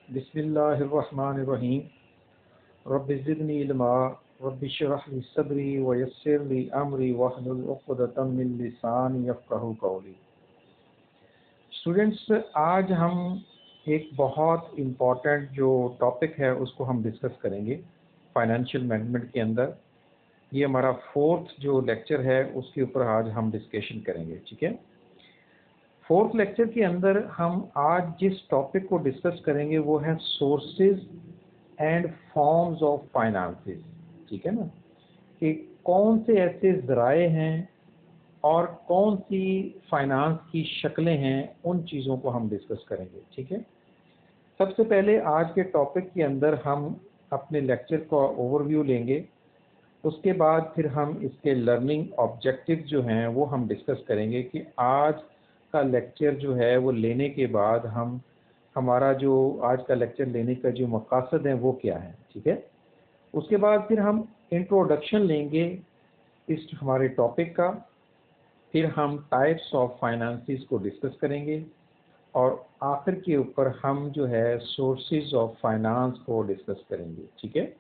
बिस्मिल्लाहिर्रहमानिर्रहीम। Rabbi ज़िदनी इल्मा rabbi इश्रह ली सदरी व यस्सिर ली अमरी वहलुल उक़दतम मिन लिसानी यफ़क़हू क़ौली। स्टूडेंट्स, आज हम एक बहुत इम्पॉर्टेंट जो टॉपिक है उसको हम डिस्कस करेंगे फाइनेंशियल मैनेजमेंट के अंदर। ये हमारा फोर्थ जो लेक्चर है उसके ऊपर आज हम डिस्कशन करेंगे। ठीक है, फोर्थ लेक्चर के अंदर हम आज जिस टॉपिक को डिस्कस करेंगे वो है sources and forms of finances. ठीक है ना, कि कौन से ऐसे ज़राए हैं और कौन सी फाइनेंस की शक्लें हैं, उन चीज़ों को हम डिस्कस करेंगे। ठीक है, सबसे पहले आज के टॉपिक के अंदर हम अपने लेक्चर का ओवरव्यू लेंगे। उसके बाद फिर हम इसके लर्निंग ऑब्जेक्टिव जो हैं वो हम डिस्कस करेंगे कि आज का लेक्चर जो है वो लेने के बाद हमारा जो आज का लेक्चर लेने का जो मकसद है वो क्या है। ठीक है, उसके बाद फिर हम इंट्रोडक्शन लेंगे इस हमारे टॉपिक का। फिर हम टाइप्स ऑफ फाइनेंसेस को डिस्कस करेंगे और आखिर के ऊपर हम जो है सोर्सेज ऑफ फाइनेंस को डिस्कस करेंगे। ठीक है,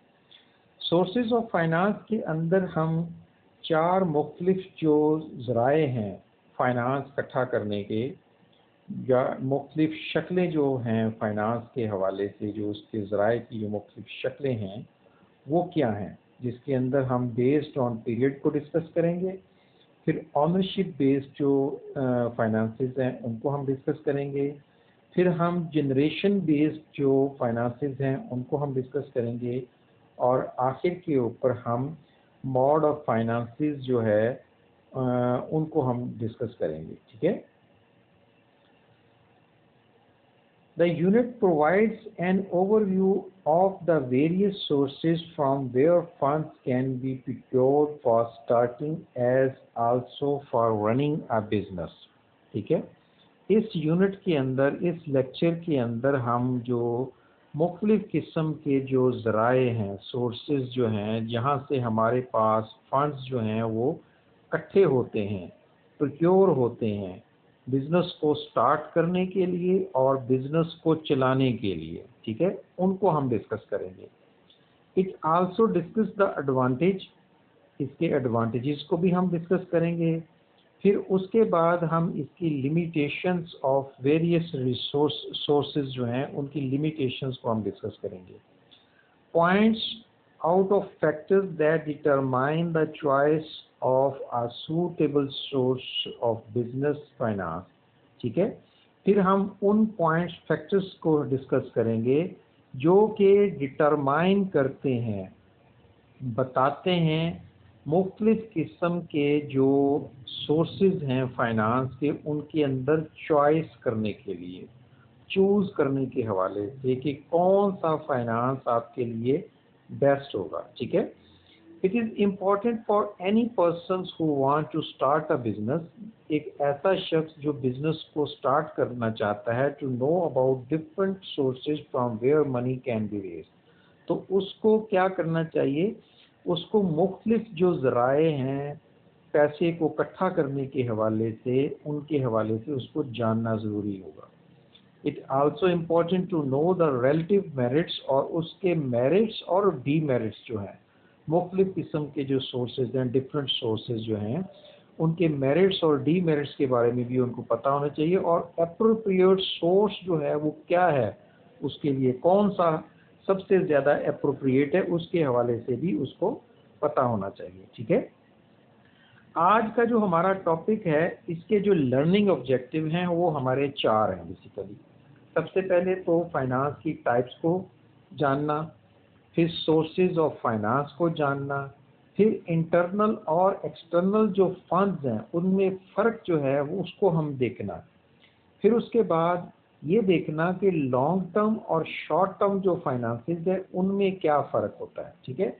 सोर्सेज ऑफ फाइनेंस के अंदर हम चार मुख्तलिफ जो ज़राए हैं फाइनेंस इकट्ठा करने के, या मुख्तलिफ शक्लें जो हैं फाइनेंस के हवाले से, जो उसके ज़राए की जो मुख्तलिफ शक्लें हैं वो क्या हैं, जिसके अंदर हम बेस्ड ऑन पीरियड को डिस्कस करेंगे। फिर ऑनरशिप बेस्ड जो फाइनेंसेस हैं उनको हम डिस्कस करेंगे। फिर हम जनरेशन बेस्ड जो फाइनेंसेस हैं उनको हम डिस्कस करेंगे और आखिर के ऊपर हम मोड ऑफ फाइनेंसेस जो है उनको हम डिस्कस करेंगे। ठीक है, The unit provides an overview of the various sources from where funds can be procured for starting as also for running a business. ठीक है, इस यूनिट के अंदर, इस लेक्चर के अंदर हम जो मुख्तलिफ किस्म के जो ज़राए हैं, सोर्सेज जो हैं, जहाँ से हमारे पास फंड्स जो हैं वो इकट्ठे होते हैं, प्रोक्योर होते हैं बिज़नेस को स्टार्ट करने के लिए और बिज़नेस को चलाने के लिए। ठीक है, उनको हम डिस्कस करेंगे। It also discuss the advantage, इसके एडवांटेजेस को भी हम डिस्कस करेंगे। फिर उसके बाद हम इसकी लिमिटेशंस ऑफ वेरियस सोर्सेज जो हैं उनकी लिमिटेशंस को हम डिस्कस करेंगे। Points out of factors that determine the choice of a suitable source of business finance. ठीक है, फिर हम उन पॉइंट्स फैक्टर्स को डिस्कस करेंगे जो कि डिटरमाइन करते हैं, बताते हैं मुख्तलिफ किस्म के जो सोर्सेज हैं फाइनेंस के, उनके अंदर चॉइस करने के लिए, चूज़ करने के हवाले से कि कौन सा फाइनेंस आपके लिए बेस्ट होगा। ठीक है, it is important for any person who want to start a business, एक ऐसा शख्स जो बिजनेस को स्टार्ट करना चाहता है, to know about different sources from where money can be raised. तो उसको क्या करना चाहिए, उसको मुख्तलिफ जो ज़राए हैं पैसे को इकट्ठा करने के हवाले से, उनके हवाले से उसको जानना ज़रूरी होगा। It also important to know the relative merits, और उसके मेरिट्स और डीमेरिट्स जो हैं, मुख्तलिफ किस्म के जो सोर्सेज हैं, डिफरेंट सोर्सेज जो हैं, उनके मेरिट्स और डीमेरिट्स के बारे में भी उनको पता होना चाहिए। और एप्रोप्रिएट सोर्स जो है वो क्या है, उसके लिए कौन सा सबसे ज़्यादा एप्रोप्रिएट है, उसके हवाले से भी उसको पता होना चाहिए। ठीक है, आज का जो हमारा टॉपिक है, इसके जो लर्निंग ऑब्जेक्टिव हैं वो हमारे चार हैं बेसिकली। सबसे पहले तो फाइनेंस की टाइप्स को जानना, फिर सोर्सेज ऑफ फाइनेंस को जानना, फिर इंटरनल और एक्सटर्नल जो फंड्स हैं उनमें फ़र्क जो है वो उसको हम देखना। फिर उसके बाद ये देखना कि लॉन्ग टर्म और शॉर्ट टर्म जो फाइनेंसेस है उनमें क्या फ़र्क होता है। ठीक है,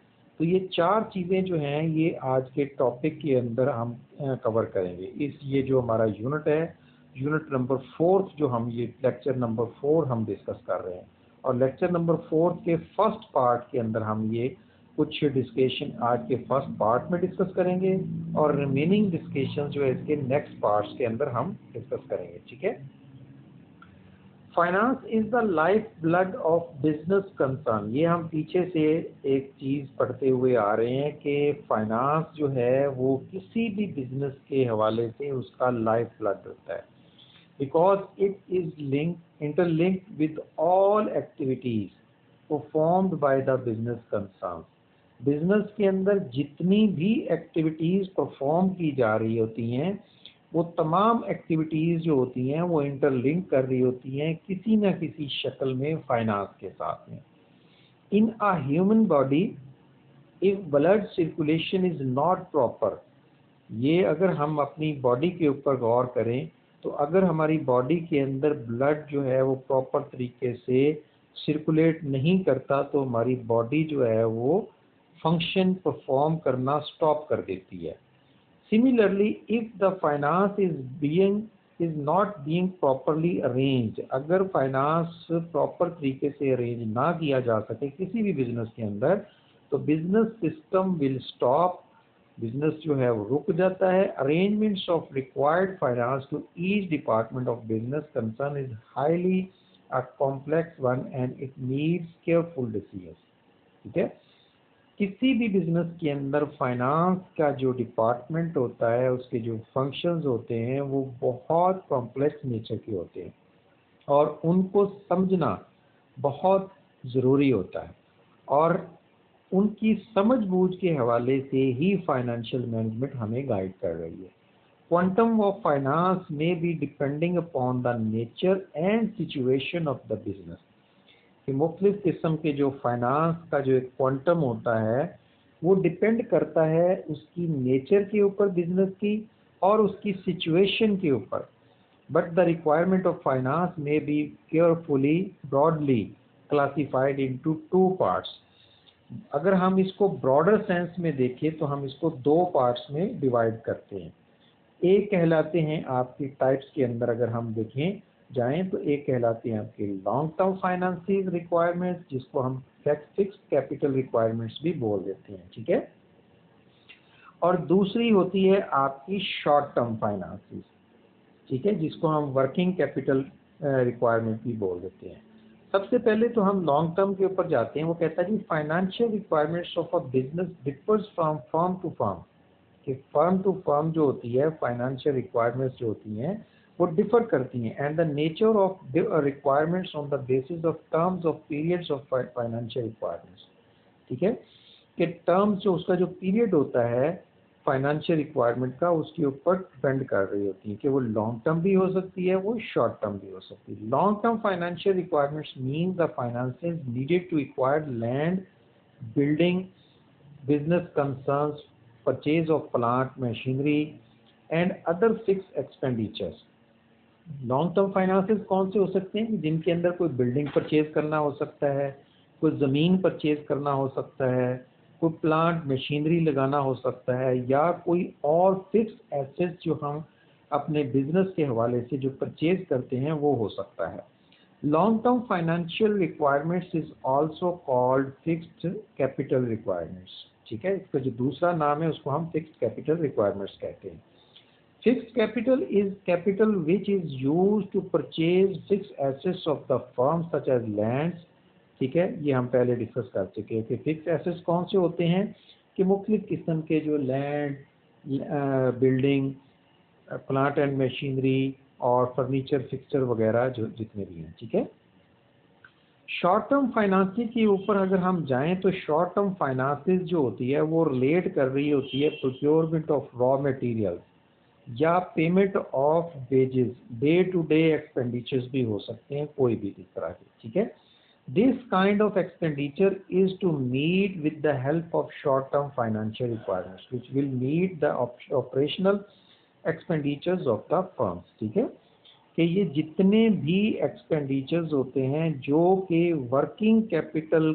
तो ये चार चीज़ें जो हैं ये आज के टॉपिक के अंदर हम कवर करेंगे। ये जो हमारा यूनिट है, यूनिट नंबर 4 जो हम ये लेक्चर नंबर 4 हम डिस्कस कर रहे हैं, और लेक्चर नंबर 4 के फर्स्ट पार्ट के अंदर हम ये कुछ डिस्कशन आज के फर्स्ट पार्ट में डिस्कस करेंगे और रिमेनिंग डिस्कशन जो है इसके नेक्स्ट पार्ट्स के अंदर हम डिस्कस करेंगे। ठीक है, finance is the life blood of business concern. ये हम पीछे से एक चीज़ पढ़ते हुए आ रहे हैं कि फाइनेंस जो है वो किसी भी बिजनेस के हवाले से उसका लाइफ ब्लड होता है, because it is interlinked with all activities performed by the business concern. Business के अंदर जितनी भी एक्टिविटीज परफॉर्म की जा रही होती हैं वो तमाम एक्टिविटीज जो होती हैं वो इंटरलिंक कर रही होती हैं किसी न किसी शक्ल में फाइनेंस के साथ में। In a human body if blood circulation is not proper, ये अगर हम अपनी बॉडी के ऊपर गौर करें तो अगर हमारी बॉडी के अंदर ब्लड जो है वो प्रॉपर तरीके से सर्कुलेट नहीं करता तो हमारी बॉडी जो है वो फंक्शन परफॉर्म करना स्टॉप कर देती है। Similarly, if the finance is not being properly arranged, अगर फाइनेंस प्रॉपर तरीके से अरेंज ना किया जा सके किसी भी बिजनेस के अंदर तो business system will stop, business जो है वो रुक जाता है। Arrangements of required finance to each department of business concern is highly a complex one and it needs careful decision. ठीक है, किसी भी बिजनेस के अंदर फाइनेंस का जो डिपार्टमेंट होता है उसके जो फंक्शंस होते हैं वो बहुत कॉम्प्लेक्स नेचर के होते हैं और उनको समझना बहुत ज़रूरी होता है और उनकी समझ बूझ के हवाले से ही फाइनेंशियल मैनेजमेंट हमें गाइड कर रही है। Quantum of finance may be depending upon the nature and situation of the business, कि मुख्तलिफ किस्म के जो फाइनेंस का जो एक क्वांटम होता है वो डिपेंड करता है उसकी नेचर के ऊपर बिजनेस की और उसकी सिचुएशन के ऊपर। But the requirement of finance may be carefully broadly classified into two parts. अगर हम इसको ब्रॉडर सेंस में देखें तो हम इसको दो पार्ट्स में डिवाइड करते हैं। एक कहलाते हैं आपकी टाइप्स के अंदर अगर हम देखें जाएं तो एक कहलाते हैं आपके लॉन्ग टर्म फाइनेंसिंग रिक्वायरमेंट्स जिसको हम फिक्स्ड कैपिटल रिक्वायरमेंट्स भी बोल देते हैं। ठीक है, और दूसरी होती है आपकी शॉर्ट टर्म फाइनेंसिंग, ठीक है, जिसको हम वर्किंग कैपिटल रिक्वायरमेंट भी बोल देते हैं। सबसे पहले तो हम लॉन्ग टर्म के ऊपर जाते हैं। वो कहता है कि financial requirements of a business differs from firm to firm, कि फर्म टू फर्म जो होती है फाइनेंशियल रिक्वायरमेंट्स जो होती हैं वो डिफर करती हैं and the nature of requirements on the basis of terms of periods of financial requirements. ठीक है, कि टर्म्स जो उसका जो पीरियड होता है फाइनेंशियल रिक्वायरमेंट का उसके ऊपर डिपेंड कर रही होती है कि वो लॉन्ग टर्म भी हो सकती है वो शॉर्ट टर्म भी हो सकती है। Long term financial requirements mean the finances needed to acquire land, building, business concerns, purchase of plant machinery and other fixed expenditures। Long term finances कौन से हो सकते हैं जिनके अंदर कोई बिल्डिंग परचेज करना हो सकता है, कोई ज़मीन परचेज करना हो सकता है, कोई प्लांट मशीनरी लगाना हो सकता है या कोई और फिक्स एसेट्स जो हम अपने बिजनेस के हवाले से जो परचेज करते हैं वो हो सकता है। Long term financial requirements is also called fixed capital requirements. ठीक है, इसका जो दूसरा नाम है उसको हम फिक्स्ड कैपिटल रिक्वायरमेंट्स कहते हैं। Fixed capital is capital which is used to purchase fixed assets of the firm such as lands. ठीक है, ये हम पहले डिस्कस कर चुके हैं कि फिक्स्ड एसेट्स कौन से होते हैं कि मुख्तलिफ किस्म के जो land, building, plant and machinery और फर्नीचर फिक्सचर वगैरह जो जितने भी हैं। ठीक है, शॉर्ट टर्म फाइनेंसिंग के ऊपर अगर हम जाएं तो शॉर्ट टर्म फाइनेंसिंग जो होती है वो रिलेट कर रही होती है प्रोक्योरमेंट ऑफ रॉ मटेरियल या payment of wages, day to day expenditures भी हो सकते हैं कोई भी इस तरह के। ठीक है, this kind of expenditure is to meet with the help of short term financial requirements which will meet the operational expenditures of the firms. ठीक है, कि ये जितने भी एक्सपेंडिचर्स होते हैं जो कि वर्किंग कैपिटल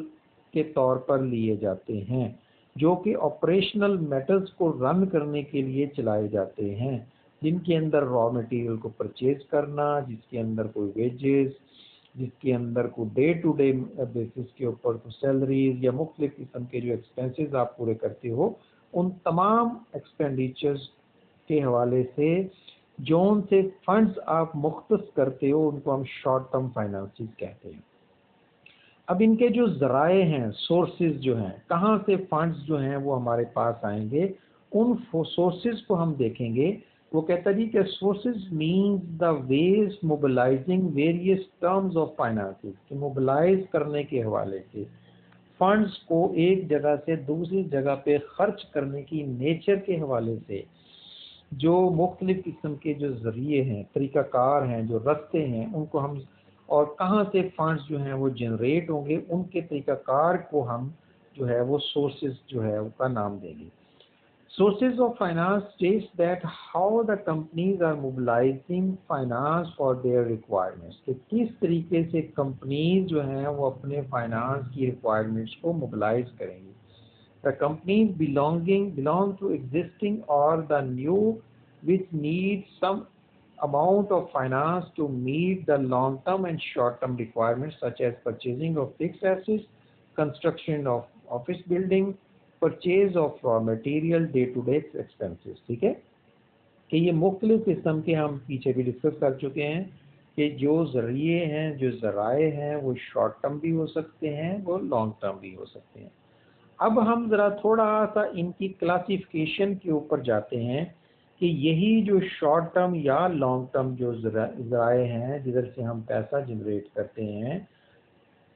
के तौर पर लिए जाते हैं, जो कि ऑपरेशनल मैटर्स को रन करने के लिए चलाए जाते हैं, जिनके अंदर रॉ मटेरियल को परचेज करना, जिसके अंदर कोई वेजेस, जिसके अंदर को डे टू डे बेसिस के ऊपर को सैलरीज या मुख्तलिफ किस्म के जो एक्सपेंसेस आप पूरे करते हो, उन तमाम एक्सपेंडिचर्स के हवाले से जो उनसे फंड्स आप मुख्तस करते हो उनको हम शॉर्ट टर्म फाइनेंसेस कहते हैं। अब इनके जो ज़राए हैं, सोर्सेज जो हैं, कहाँ से फंड्स जो हैं वो हमारे पास आएंगे, उन सोर्सेज को हम देखेंगे। वो कहता जी कि sources means the ways mobilising various terms of finances, कि मोबिलाइज करने के हवाले से फंड्स को एक जगह से दूसरी जगह पे खर्च करने की नेचर के हवाले से जो मुख्तलिफ किस्म के जो ज़रिए हैं, तरीक़ाकार हैं, जो रास्ते हैं, उनको हम, और कहाँ से फंड्स जो हैं वो जनरेट होंगे, उनके तरीक़ाकार को हम जो है वो सोर्सेज जो है उसका नाम देंगे। Sources of finance states that how the companies are mobilising finance for their requirements, कि किस तरीके से कंपनीज जो हैं वो अपने फाइनेंस की रिक्वायरमेंट्स को मोबिलाइज करेंगी। The companies belong to existing or the new which need some amount of finance to meet the long-term and short-term requirements such as purchasing of fixed assets, construction of office building, purchase of raw material, day-to-day expenses। ठीक है कि ये मुख्तलिफ किस्म के हम पीछे भी डिस्कस कर चुके हैं कि जो ज़रिए हैं, जो ज़राए हैं, वो शॉर्ट टर्म भी हो सकते हैं, वो लॉन्ग टर्म भी हो सकते हैं। अब हम ज़रा थोड़ा सा इनकी क्लासिफिकेशन के ऊपर जाते हैं कि यही जो शॉर्ट टर्म या लॉन्ग टर्म जो ज़राए हैं जिधर से हम पैसा जनरेट करते हैं,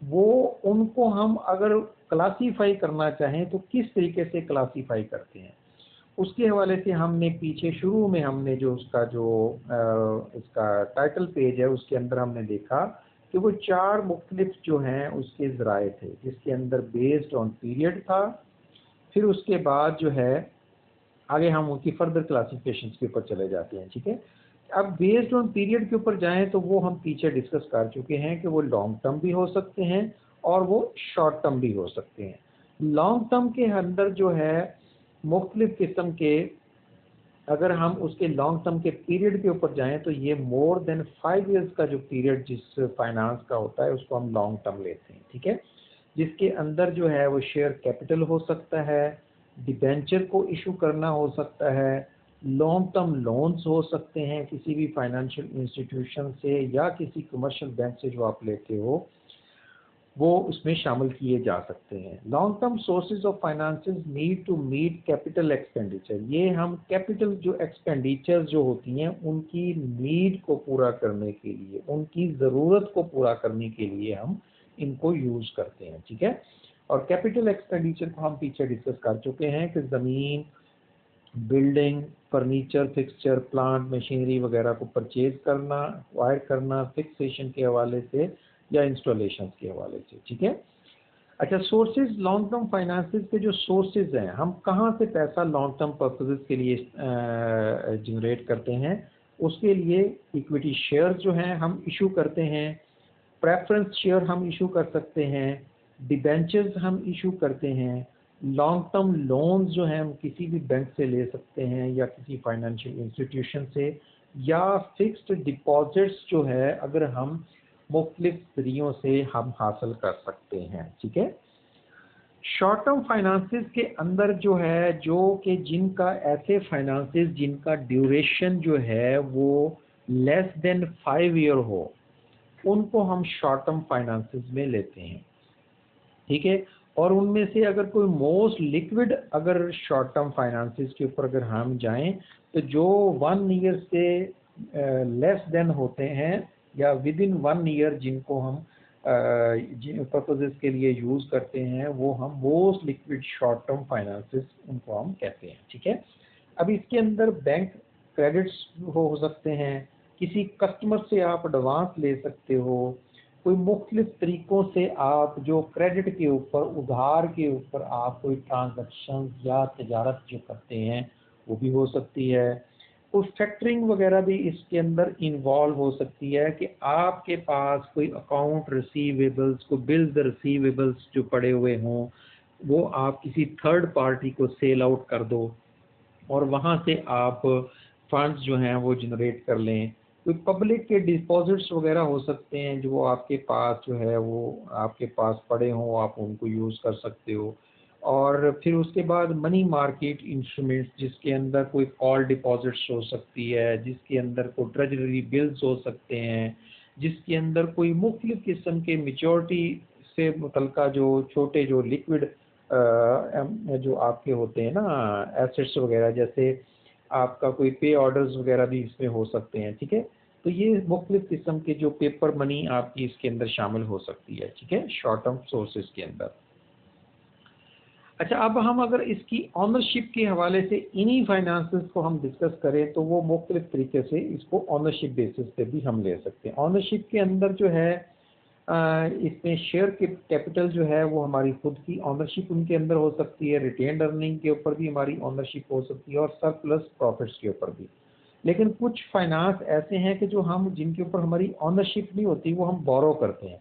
वो उनको हम अगर क्लासीफाई करना चाहें तो किस तरीके से क्लासीफाई करते हैं, उसके हवाले से हमने पीछे शुरू में हमने जो उसका जो इसका टाइटल पेज है उसके अंदर हमने देखा कि वो 4 मुख्तलिफ जो हैं उसके ज़राए थे, जिसके अंदर बेस्ड ऑन पीरियड था। फिर उसके बाद जो है आगे हम उनकी फर्दर क्लासिफिकेशन के ऊपर चले जाते हैं। ठीक है, अब बेस्ड ऑन पीरियड के ऊपर जाएं तो वो हम पीछे डिस्कस कर चुके हैं कि वो लॉन्ग टर्म भी हो सकते हैं और वो शॉर्ट टर्म भी हो सकते हैं। लॉन्ग टर्म के अंदर जो है मुख्तलिफ किस्म के, अगर हम उसके लॉन्ग टर्म के पीरियड के ऊपर जाएं तो ये मोर देन 5 इयर्स का जो पीरियड जिस फाइनेंस का होता है उसको हम लॉन्ग टर्म लेते हैं। ठीक है, जिसके अंदर जो है वो शेयर कैपिटल हो सकता है, डिबेंचर को इशू करना हो सकता है, लॉन्ग टर्म लोन्स हो सकते हैं किसी भी फाइनेंशियल इंस्टीट्यूशन से या किसी कमर्शियल बैंक से जो आप लेते हो, वो उसमें शामिल किए जा सकते हैं। Long term sources of finances need to meet capital expenditure, ये हम कैपिटल जो एक्सपेंडिचर जो होती हैं उनकी नीड को पूरा करने के लिए, उनकी ज़रूरत को पूरा करने के लिए हम इनको यूज़ करते हैं। ठीक है, और कैपिटल एक्सपेंडिचर को हम पीछे डिस्कस कर चुके हैं कि ज़मीन, building, furniture, fixture, plant, machinery वगैरह को परचेज करना, वायर करना, फिक्सेशन के हवाले से या इंस्टॉलेशन के हवाले से। ठीक है, अच्छा, सोर्सेज लॉन्ग टर्म फाइनेंसेस के जो सोर्सेज हैं, हम कहाँ से पैसा लॉन्ग टर्म पर्पसेस के लिए जनरेट करते हैं, उसके लिए इक्विटी शेयर जो हैं हम इशू करते हैं, प्रेफरेंस शेयर हम इशू कर सकते हैं, डिबेंचर्स हम इशू करते हैं, लॉन्ग टर्म लोन्स जो हैं हम किसी भी बैंक से ले सकते हैं या किसी फाइनेंशियल इंस्टीट्यूशन से, या फिक्स्ड डिपॉजिट्स जो है अगर हम मुख्तलिफ ज़रियों से हम हासिल कर सकते हैं। ठीक है, शॉर्ट टर्म फाइनेंसेस के अंदर जो है, जो कि जिनका ऐसे फाइनेंसेस जिनका ड्यूरेशन जो है वो लेस देन 5 ईयर हो, उनको हम शॉर्ट टर्म फाइनेंसेस में लेते हैं। ठीक है, और उनमें से अगर कोई मोस्ट लिक्विड अगर शॉर्ट टर्म फाइनेंसेस के ऊपर अगर हम जाएं तो जो 1 ईयर से लेस देन होते हैं या विद इन 1 ईयर जिनको हम जिन पर्पसेस के लिए यूज़ करते हैं, वो हम most liquid short term finances उनको हम कहते हैं। ठीक है, अब इसके अंदर बैंक क्रेडिट्स हो सकते हैं, किसी कस्टमर से आप एडवांस ले सकते हो, कोई मुख्तलिफ तरीक़ों से आप जो क्रेडिट के ऊपर, उधार के ऊपर आप कोई ट्रांजैक्शन या तजारत जो करते हैं वो भी हो सकती है। कोई फैक्टरिंग वगैरह भी इसके अंदर इन्वॉल्व हो सकती है कि आपके पास कोई अकाउंट रिसीवेबल्स, को बिल्स रिसीवेबल्स जो पड़े हुए हों, वो आप किसी थर्ड पार्टी को सेल आउट कर दो और वहाँ से आप फंड्स जो हैं वो जनरेट कर लें। कोई पब्लिक के डिपॉजिट्स वगैरह हो सकते हैं जो आपके पास जो है वो आपके पास पड़े हों, आप उनको यूज़ कर सकते हो। और फिर उसके बाद मनी मार्केट इंस्ट्रूमेंट्स, जिसके अंदर कोई कॉल डिपॉजिट्स हो सकती है, जिसके अंदर कोई ट्रेजरी बिल्स हो सकते हैं, जिसके अंदर कोई मुख्तलिफ किस्म के मेच्योरिटी से मुतल्लिका जो छोटे जो लिक्विड जो आपके होते हैं ना एसेट्स वगैरह, जैसे आपका कोई पे ऑर्डर्स वगैरह भी इसमें हो सकते हैं। ठीक है, तो ये मुख्तलिफ किस्म के जो पेपर मनी आपकी इसके अंदर शामिल हो सकती है। ठीक है, शॉर्ट टर्म सोर्सेज के अंदर। अच्छा, अब हम अगर इसकी ऑनरशिप के हवाले से इन्हीं फाइनेंसेस को हम डिस्कस करें तो वो मुख्तलिफ तरीके से इसको ऑनरशिप बेसिस पे भी हम ले सकते हैं। ऑनरशिप के अंदर जो है इसमें शेयर कैपिटल जो है वो हमारी खुद की ऑनरशिप उनके अंदर हो सकती है, रिटेन्ड अर्निंग के ऊपर भी हमारी ऑनरशिप हो सकती है और सरप्लस प्रॉफिट्स के ऊपर भी। लेकिन कुछ फाइनेंस ऐसे हैं कि जो हम जिनके ऊपर हमारी ऑनरशिप नहीं होती, वो हम बोरो करते हैं।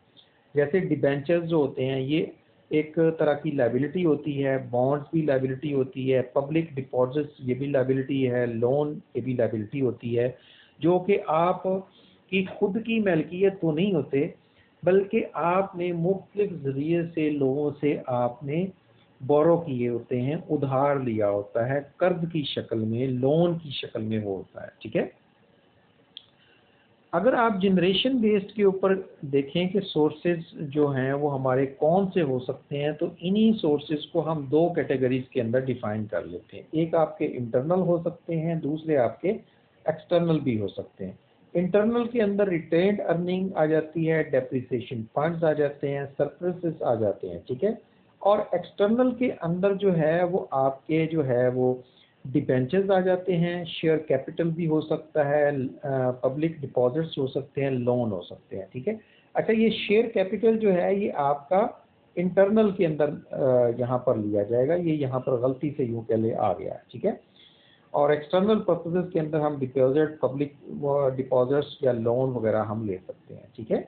जैसे डिबेंचर्स जो होते हैं ये एक तरह की लाइबिलिटी होती है, बॉन्ड्स भी लाइबिलिटी होती है, पब्लिक डिपॉजिट्स ये भी लाइबिलिटी है, लोन ये भी लाइबिलिटी होती है, जो कि आप की खुद की मलकियत तो नहीं होते, बल्कि आपने मुख्तलिफ ज़रिए से लोगों से आपने बोरो किए होते हैं, उधार लिया होता है, कर्ज की शक्ल में, लोन की शक्ल में वो होता है। ठीक है, अगर आप जनरेशन बेस्ड के ऊपर देखें कि सोर्सेज जो हैं वो हमारे कौन से हो सकते हैं, तो इन्हीं सोर्सेज को हम दो कैटेगरीज के अंदर डिफाइन कर लेते हैं। एक आपके इंटरनल हो सकते हैं, दूसरे आपके एक्सटर्नल भी हो सकते हैं। इंटरनल के अंदर रिटेन्ड अर्निंग आ जाती है, डेप्रिसिएशन फंड्स आ जाते हैं, सरप्लसेस आ जाते हैं। ठीक है, और एक्सटर्नल के अंदर जो है वो आपके जो है वो डिबेंचर्स आ जाते हैं, शेयर कैपिटल भी हो सकता है, पब्लिक डिपॉजिट्स हो सकते हैं, लोन हो सकते हैं। ठीक है, अच्छा, ये शेयर कैपिटल जो है ये आपका इंटरनल के अंदर यहाँ पर लिया जाएगा, ये यहाँ पर गलती से यूँ कह ले आ गया। ठीक है, और एक्सटर्नल पर्पसेस के अंदर हम डिपॉजिट, पब्लिक डिपॉजिट्स या लोन वगैरह हम ले सकते हैं। ठीक है,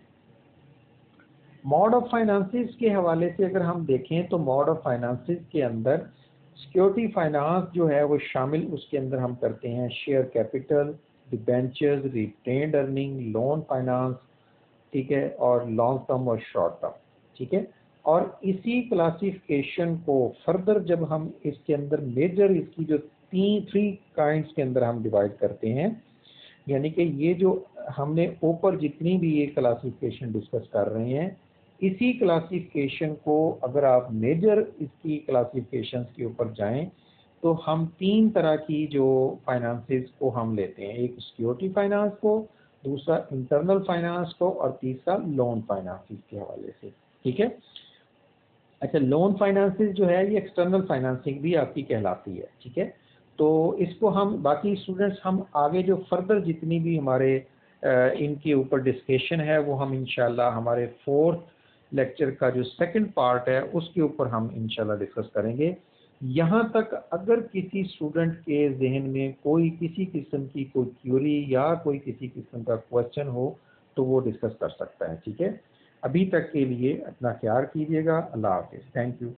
मोड ऑफ फाइनेंसिस के हवाले से अगर हम देखें तो मोड ऑफ फाइनेंसिस के अंदर सिक्योरिटी फाइनेंस जो है वो शामिल उसके अंदर हम करते हैं share capital, debentures, retained earning, loan finance. ठीक है, और लॉन्ग टर्म और शॉर्ट टर्म। ठीक है, और इसी क्लासिफिकेशन को फर्दर जब हम इसके अंदर मेजर इसकी जो थ्री काइंड्स के अंदर हम डिवाइड करते हैं, यानी कि ये जो हमने ऊपर जितनी भी ये क्लासिफिकेशन डिस्कस कर रहे हैं, इसी क्लासिफिकेशन को अगर आप मेजर इसकी क्लासिफिकेशन के ऊपर जाएं तो हम तीन तरह की जो फाइनेंसेस को हम लेते हैं, एक सिक्योरिटी फाइनेंस को, दूसरा इंटरनल फाइनेंस को, और तीसरा लोन फाइनेंसिस के हवाले से। ठीक है, अच्छा, लोन फाइनेंसिस जो है ये एक्सटर्नल फाइनेंसिंग भी आपकी कहलाती है। ठीक है, तो इसको हम बाकी स्टूडेंट्स हम आगे जो फर्दर जितनी भी हमारे इनके ऊपर डिस्कशन है वो हम इंशाल्लाह हमारे फोर्थ लेक्चर का जो सेकंड पार्ट है उसके ऊपर हम इंशाल्लाह डिस्कस करेंगे। यहाँ तक अगर किसी स्टूडेंट के जहन में कोई किसी किस्म की कोई क्यूरी या कोई किसी किस्म का क्वेश्चन हो तो वो डिस्कस कर सकता है। ठीक है, अभी तक के लिए अपना ख्याल कीजिएगा। अल्लाह हाफिज़, थैंक यू।